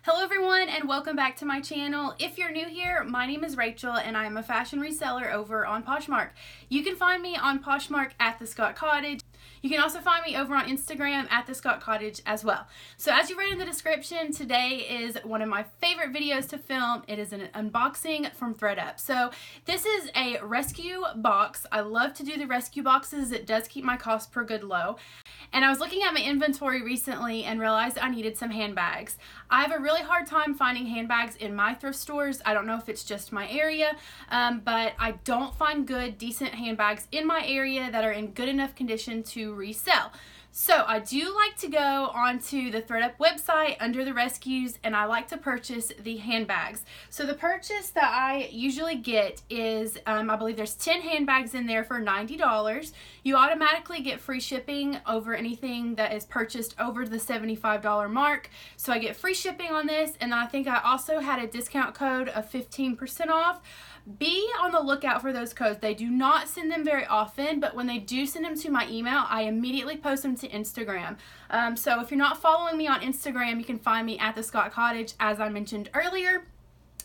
Hello everyone and welcome back to my channel. If you're new here, my name is Rachel and I'm a fashion reseller over on Poshmark. You can find me on Poshmark at TheScottCottage. You can also find me over on Instagram at TheScottCottage as well. So as you read in the description, today is one of my favorite videos to film. It is an unboxing from ThredUP. So this is a rescue box. I love to do the rescue boxes. It does keep my cost per good low. And I was looking at my inventory recently and realized I needed some handbags. I have a really hard time finding handbags in my thrift stores. I don't know if it's just my area, but I don't find good, decent handbags in my area that are in good enough condition to resell. So I do like to go onto the ThredUP website under the rescues and I like to purchase the handbags. So the purchase that I usually get is, I believe there's 10 handbags in there for $90. You automatically get free shipping over anything that is purchased over the $75 mark. So I get free shipping on this, and then I think I also had a discount code of 15% off. Be on the lookout for those codes. They do not send them very often, but when they do send them to my email, I immediately post them to Instagram. So if you're not following me on Instagram, you can find me at TheScottCottage, as I mentioned earlier.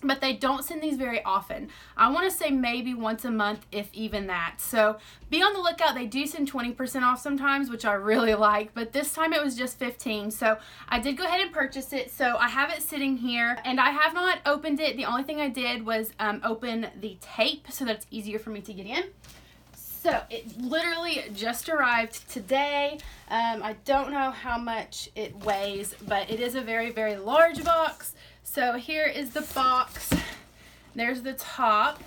But they don't send these very often. I want to say maybe once a month, if even that. So be on the lookout. They do send 20% off sometimes, which I really like, but this time it was just 15. So I did go ahead and purchase it. So I have it sitting here and I have not opened it. The only thing I did was open the tape so that it's easier for me to get in. So it literally just arrived today. I don't know how much it weighs, but it is a very, very large box. So here is the box. There's the top.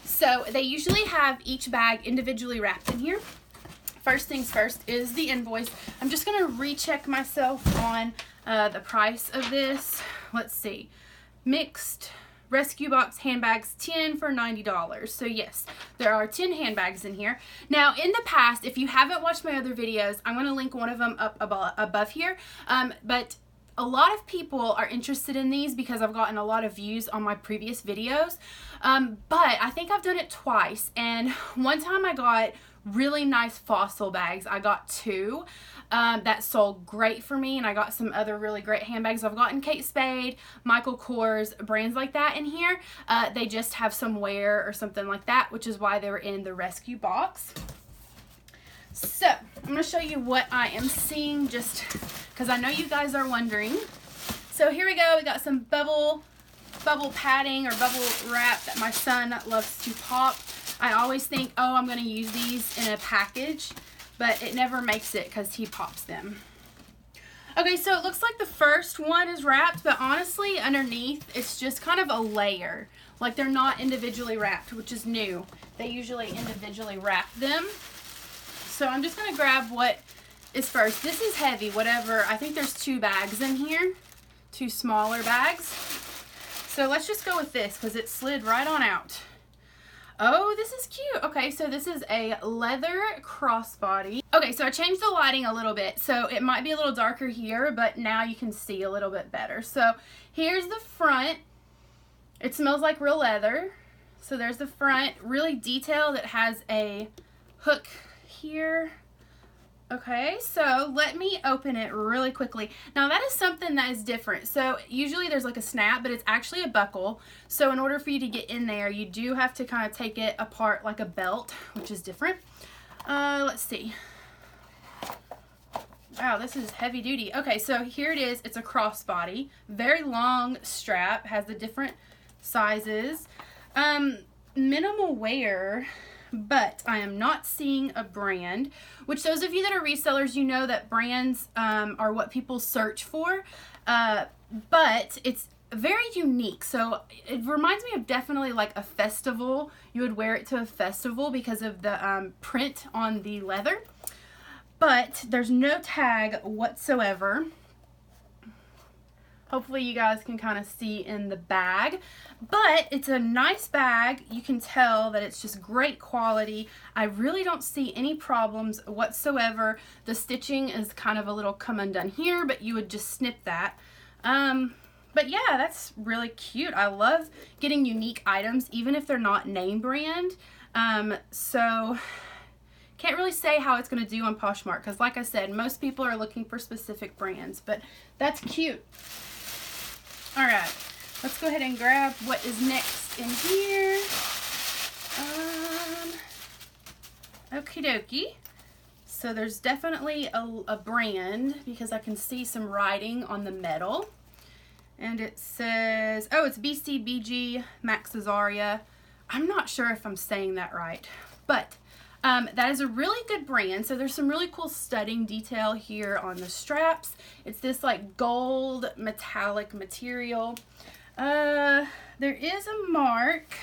So they usually have each bag individually wrapped in here. First things first is the invoice. I'm just gonna recheck myself on the price of this. Let's see. Mixed rescue box handbags, 10 for $90. So yes, there are 10 handbags in here. Now in the past, if you haven't watched my other videos, I'm gonna link one of them up above here. But a lot of people are interested in these because I've gotten a lot of views on my previous videos. But I think I've done it twice. And one time I got really nice fossil bags. I got two that sold great for me, and I got some other really great handbags. I've gotten Kate Spade, Michael Kors, brands like that in here. They just have some wear or something like that, which is why they were in the rescue box. So I'm going to show you what I am seeing, just because I know you guys are wondering. So here we go. We got some bubble padding or bubble wrap that my son loves to pop. I always think, oh, I'm going to use these in a package, but it never makes it because he pops them. Okay, so it looks like the first one is wrapped, but honestly underneath it's just kind of a layer. Like they're not individually wrapped, which is new. They usually individually wrap them. So I'm just going to grab what is first. This is heavy, whatever. I think there's two bags in here, two smaller bags. So let's just go with this because it slid right on out. Oh, this is cute. Okay, so this is a leather crossbody. Okay, so I changed the lighting a little bit. So it might be a little darker here, but now you can see a little bit better. So here's the front. It smells like real leather. So there's the front, really detailed. It has a hook here. Okay, so let me open it really quickly. Now that is something that is different. So usually there's like a snap, but it's actually a buckle. So in order for you to get in there, you do have to kind of take it apart like a belt, which is different. Let's see. Wow, this is heavy duty. Okay, so here it is. It's a crossbody, very long strap, has the different sizes. Minimal wear, but I am not seeing a brand, which those of you that are resellers, you know that brands are what people search for, but it's very unique. So it reminds me of definitely like a festival. You would wear it to a festival because of the print on the leather, but there's no tag whatsoever. Hopefully you guys can kind of see in the bag, but it's a nice bag. You can tell that it's just great quality. I really don't see any problems whatsoever. The stitching is kind of a little come undone here, but you would just snip that. But yeah, that's really cute. I love getting unique items, even if they're not name brand. So can't really say how it's going to do on Poshmark because, like I said, most people are looking for specific brands, but that's cute. All right, let's go ahead and grab what is next in here. Okie dokie. So there's definitely a brand because I can see some writing on the metal. And it says, oh, it's BCBG Max Azaria. I'm not sure if I'm saying that right, but that is a really good brand. So there's some really cool studding detail here on the straps. It's this like gold metallic material. There is a mark.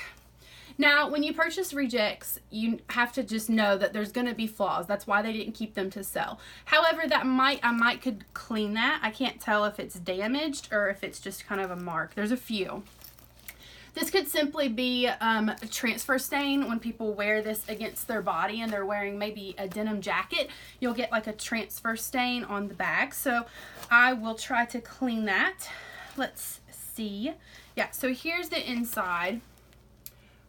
Now, when you purchase rejects, you have to just know that there's going to be flaws. That's why they didn't keep them to sell. However, I might could clean that. I can't tell if it's damaged or if it's just kind of a mark. There's a few. This could simply be a transfer stain. When people wear this against their body and they're wearing maybe a denim jacket, you'll get like a transfer stain on the bag. So I will try to clean that. Let's see. Yeah, so here's the inside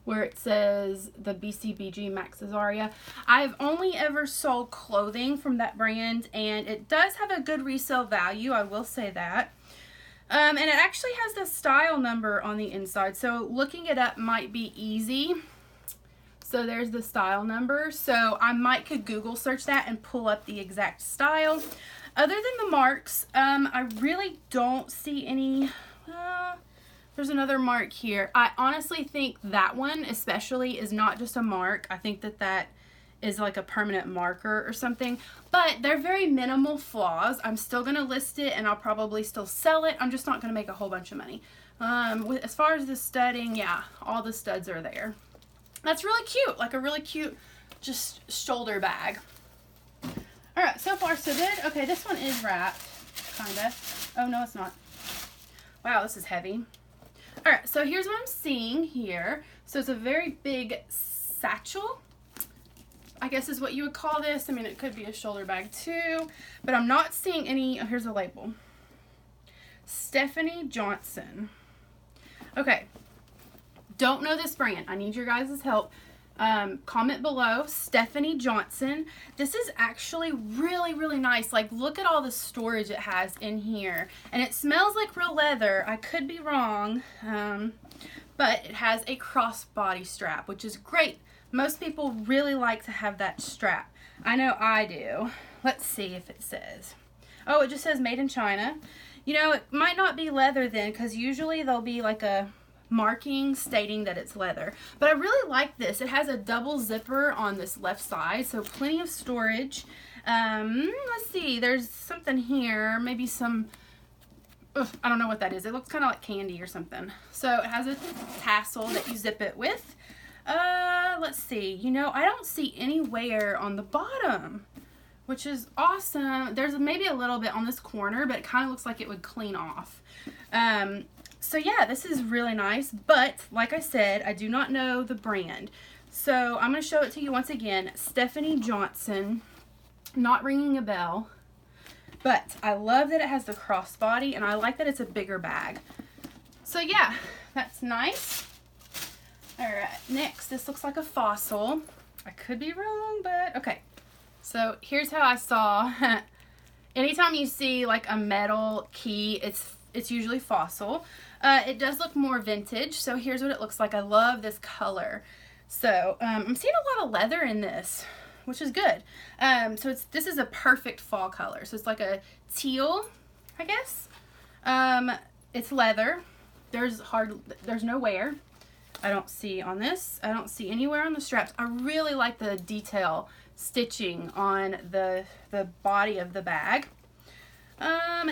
where it says the BCBG Max Azaria. I've only ever sold clothing from that brand, and it does have a good resale value, I will say that. And it actually has the style number on the inside, so looking it up might be easy. So there's the style number, so I could Google search that and pull up the exact style. Other than the marks, I really don't see any. There's another mark here. I honestly think that one especially is not just a mark. I think that is like a permanent marker or something. But they're very minimal flaws. I'm still going to list it and I'll probably still sell it. I'm just not going to make a whole bunch of money. As far as the studding, yeah, all the studs are there. That's really cute. Like a really cute just shoulder bag. Alright, so far so good. Okay, this one is wrapped. Kinda. Oh, no, it's not. Wow, this is heavy. Alright, so here's what I'm seeing here. So it's a very big satchel, I guess is what you would call this. I mean, it could be a shoulder bag too, but I'm not seeing any. Oh, here's a label. Stephanie Johnson. Okay, don't know this brand. I need your guys' help. Comment below. Stephanie Johnson. This is actually really, really nice. Like, look at all the storage it has in here. And it smells like real leather. I could be wrong. But it has a crossbody strap, which is great. Most people really like to have that strap. I know I do. Let's see if it says. Oh, it just says made in China. You know, it might not be leather then, because usually there'll be like a marking stating that it's leather. But I really like this. It has a double zipper on this left side, so plenty of storage. Let's see, there's something here, maybe some, I don't know what that is. It looks kind of like candy or something. So it has a tassel that you zip it with. Let's see, you know, I don't see any wear on the bottom, which is awesome. There's maybe a little bit on this corner, but it kind of looks like it would clean off. So yeah, this is really nice, but like I said, I do not know the brand. So I'm going to show it to you once again. Stephanie Johnson, not ringing a bell, but I love that it has the crossbody, and I like that it's a bigger bag. So yeah, that's nice. All right, next, this looks like a fossil. I could be wrong, but okay. So here's how I saw. Anytime you see like a metal key, it's usually fossil. It does look more vintage, so here's what it looks like. I love this color. So I'm seeing a lot of leather in this, which is good. So this is a perfect fall color. So it's like a teal, I guess. It's leather. There's no wear. I don't see on this. I don't see anywhere on the straps. I really like the detail stitching on the body of the bag.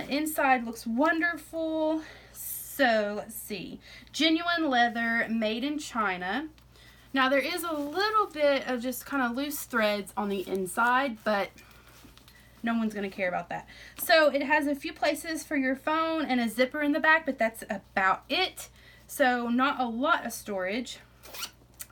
Inside looks wonderful. So let's see, genuine leather, made in China. Now there is a little bit of just kind of loose threads on the inside, but no one's going to care about that. So it has a few places for your phone and a zipper in the back, but that's about it. So not a lot of storage.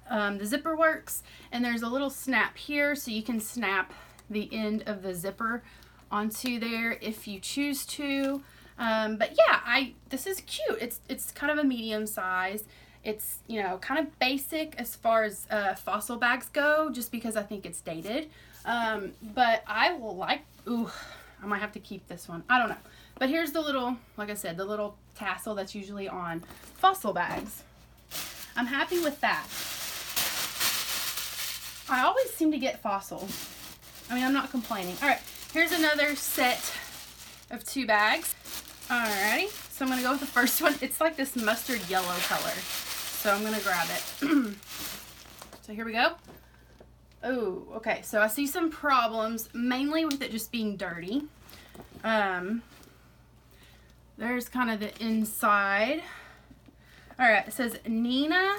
The zipper works, and there's a little snap here, so you can snap the end of the zipper onto there if you choose to. But yeah, this is cute. It's kind of a medium size. It's, you know, kind of basic as far as fossil bags go, just because I think it's dated. But I will like, ooh, I might have to keep this one. I don't know. But here's the little, like I said, the little tassel that's usually on Fossil bags. I'm happy with that. I always seem to get Fossil. I mean, I'm not complaining. All right, here's another set of 2 bags. Alrighty, so I'm gonna go with the first one. It's like this mustard yellow color. So I'm gonna grab it. So here we go. Oh, okay, so I see some problems, mainly with it just being dirty. There's kind of the inside. All right, it says Nina.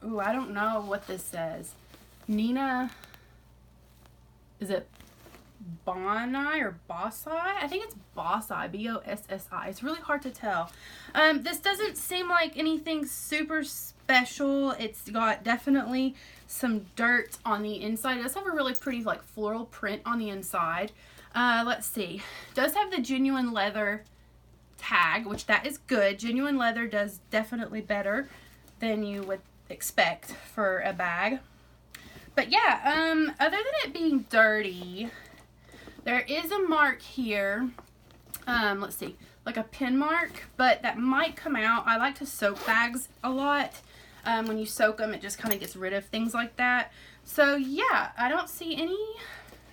Ooh, I don't know what this says. Nina, is it Bossi or Bossi? I think it's Bossi, B-O-S-S-I. It's really hard to tell. This doesn't seem like anything super special. It's got definitely some dirt on the inside. It does have a really pretty like floral print on the inside. Let's see. It does have the genuine leather tag, which that is good. Genuine leather does definitely better than you would expect for a bag. But yeah, other than it being dirty, there is a mark here. Let's see, like a pin mark, but that might come out. I like to soak bags a lot. When you soak them, it just kind of gets rid of things like that. So yeah, I don't see any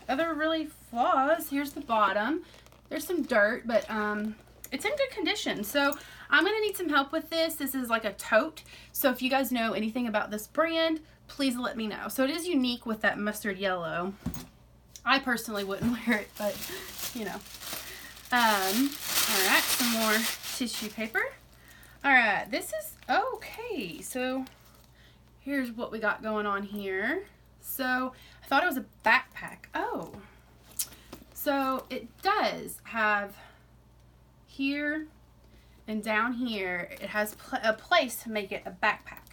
other really flaws. Here's the bottom. There's some dirt, but it's in good condition. So I'm gonna need some help with this. This is like a tote. So if you guys know anything about this brand, please let me know. So it is unique with that mustard yellow. I personally wouldn't wear it, but you know. All right, some more tissue paper. All right, this is okay. So here's what we got going on here. So I thought it was a backpack. Oh, so it does have here and down here, it has a place to make it a backpack.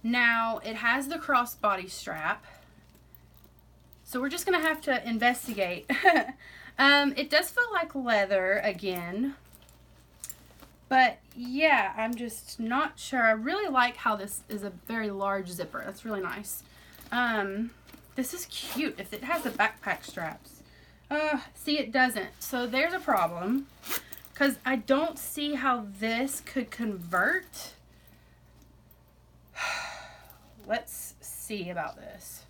Now it has the crossbody strap. So we're just gonna have to investigate. It does feel like leather again. But yeah, I'm just not sure. I really like how this is a very large zipper. That's really nice. This is cute if it has the backpack straps. See, it doesn't. So there's a problem, because I don't see how this could convert. Let's see about this.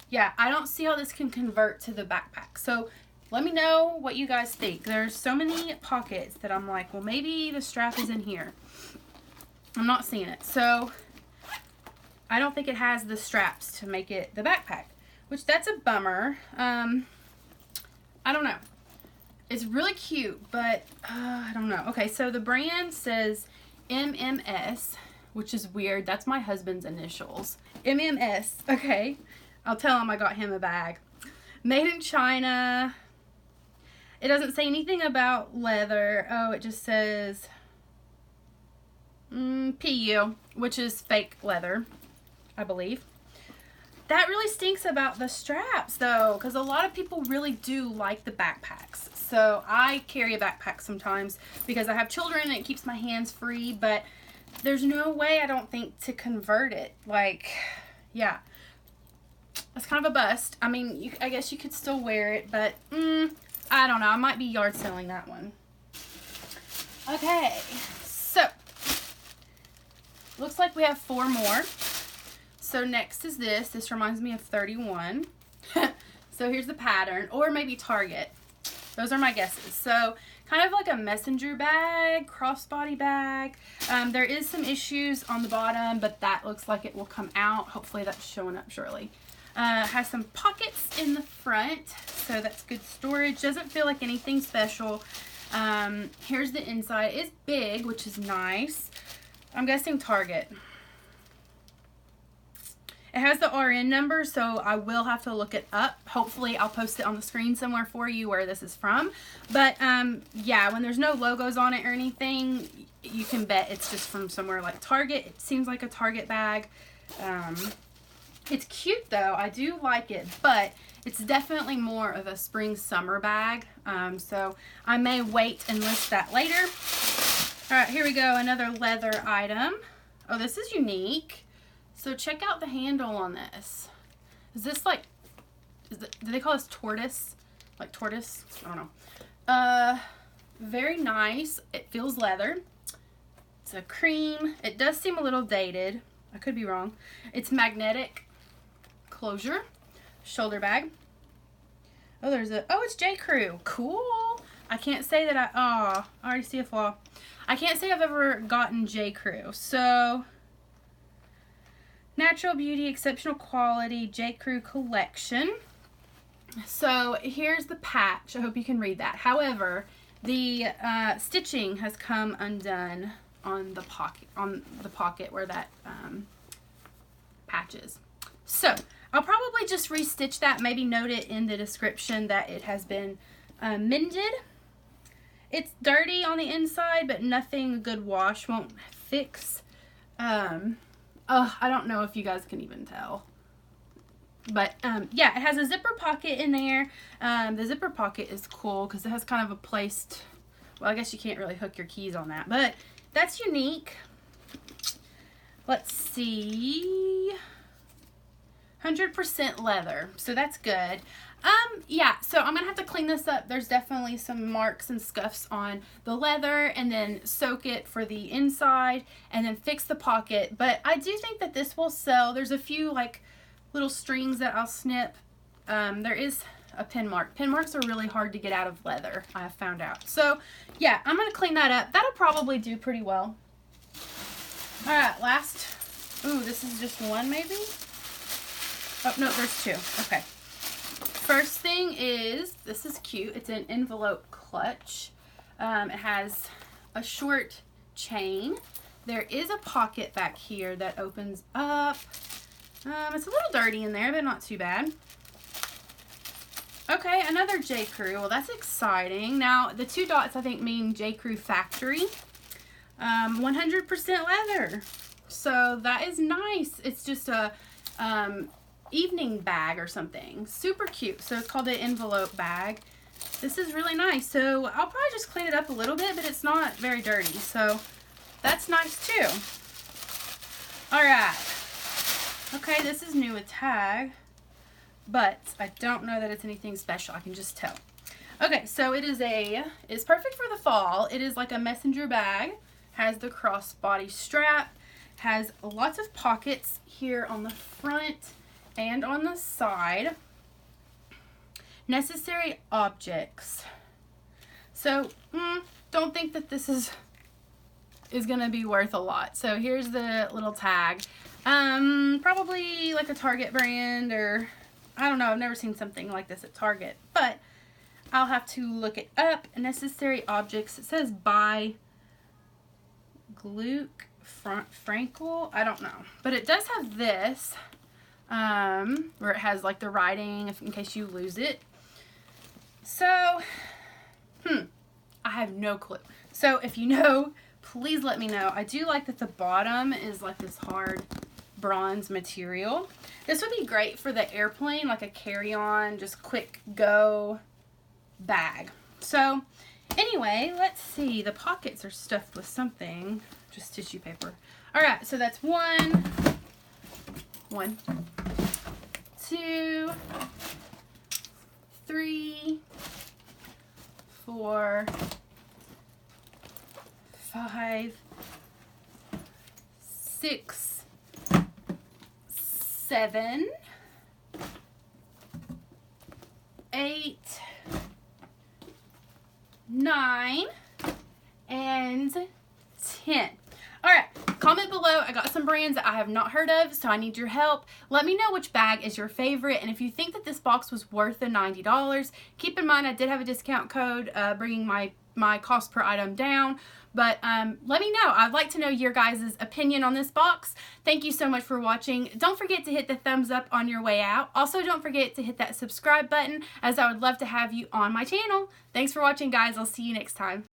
Yeah, I don't see how this can convert to the backpack. So let me know what you guys think. There's so many pockets that I'm like, well, maybe the strap is in here. I'm not seeing it. So I don't think it has the straps to make it the backpack, which that's a bummer. I don't know. It's really cute, but I don't know. Okay, so the brand says MMS, which is weird. That's my husband's initials. MMS, okay. I'll tell him I got him a bag. Made in China. It doesn't say anything about leather. Oh, it just says PU, which is fake leather, I believe. That really stinks about the straps, though, because a lot of people really do like the backpacks. So I carry a backpack sometimes because I have children and it keeps my hands free, but there's no way, I don't think, to convert it. Like, yeah. It's kind of a bust. I mean, I guess you could still wear it, but I don't know. I might be yard selling that one. Okay, so looks like we have 4 more. So next is this. This reminds me of 31. So here's the pattern, or maybe Target. Those are my guesses. So kind of like a messenger bag, crossbody bag. There is some issues on the bottom, but that looks like it will come out. Hopefully that's showing up shortly. Has some pockets in the front, so that's good storage. Doesn't feel like anything special. Here's the inside. It's big, which is nice. I'm guessing Target. It has the RN number, so I will have to look it up. Hopefully I'll post it on the screen somewhere for you where this is from. But yeah, when there's no logos on it or anything, you can bet it's just from somewhere like Target. It seems like a Target bag. It's cute though. I do like it, but it's definitely more of a spring summer bag. So I may wait and list that later. All right, here we go. Another leather item. Oh, this is unique. So check out the handle on this. Is this like do they call this tortoise? Like tortoise? I don't know. Very nice. It feels leather. It's a cream. It does seem a little dated. I could be wrong. It's magnetic closure. Shoulder bag. Oh, it's J. Crew. Cool. I can't say that I already see a flaw. I can't say I've ever gotten J. Crew. So, natural beauty, exceptional quality, J. Crew collection. So, here's the patch. I hope you can read that. However, the stitching has come undone on the pocket where that patch is. So, I'll probably just restitch that. Maybe note it in the description that it has been mended. It's dirty on the inside, but nothing a good wash won't fix. I don't know if you guys can even tell. But, yeah, it has a zipper pocket in there. The zipper pocket is cool because it has kind of a placed, well, I guess you can't really hook your keys on that, but that's unique. Let's see. 100% leather, so that's good. Yeah, so I'm gonna have to clean this up. There's definitely some marks and scuffs on the leather, and then soak it for the inside, and then fix the pocket. But I do think that this will sell. There's a few like little strings that I'll snip. There is a pin mark. Pin marks are really hard to get out of leather, I have found out. So yeah, I'm gonna clean that up. That'll probably do pretty well. All right, last. Ooh, this is just one maybe? Oh, no, there's two. Okay. First thing is, this is cute. It's an envelope clutch. It has a short chain. There is a pocket back here that opens up. It's a little dirty in there, but not too bad. Okay, another J. Crew. Well, that's exciting. Now, the two dots, I think, mean J. Crew Factory. 100% leather. So, that is nice. It's just a evening bag or something. Super cute. So, it's called an envelope bag. This is really nice. So, I'll probably just clean it up a little bit, but it's not very dirty. So, that's nice too. Alright. Okay, this is new with tag, but I don't know that it's anything special. I can just tell. Okay, so it's perfect for the fall. It is like a messenger bag. Has the crossbody strap. Has lots of pockets here on the front and on the side. Necessary objects. So, don't think that this is going to be worth a lot. So, here's the little tag. Probably like a Target brand, or I don't know. I've never seen something like this at Target, but I'll have to look it up. Necessary objects. It says by Gluck Frankel. I don't know, but it does have this, where it has like the writing in case you lose it. So, I have no clue. So if you know, please let me know. I do like that the bottom is like this hard bronze material. This would be great for the airplane, like a carry-on, just quick go bag. So anyway, let's see. The pockets are stuffed with something, just tissue paper. All right, so that's one, two, 3, 4, 5, 6, 7, 8, 9, and 10. All right, comment below. I got some brands that I have not heard of, so I need your help. Let me know which bag is your favorite, and if you think that this box was worth the $90, keep in mind I did have a discount code bringing my cost per item down. But let me know. I'd like to know your guys' opinion on this box. Thank you so much for watching. Don't forget to hit the thumbs up on your way out. Also, don't forget to hit that subscribe button, as I would love to have you on my channel. Thanks for watching, guys. I'll see you next time.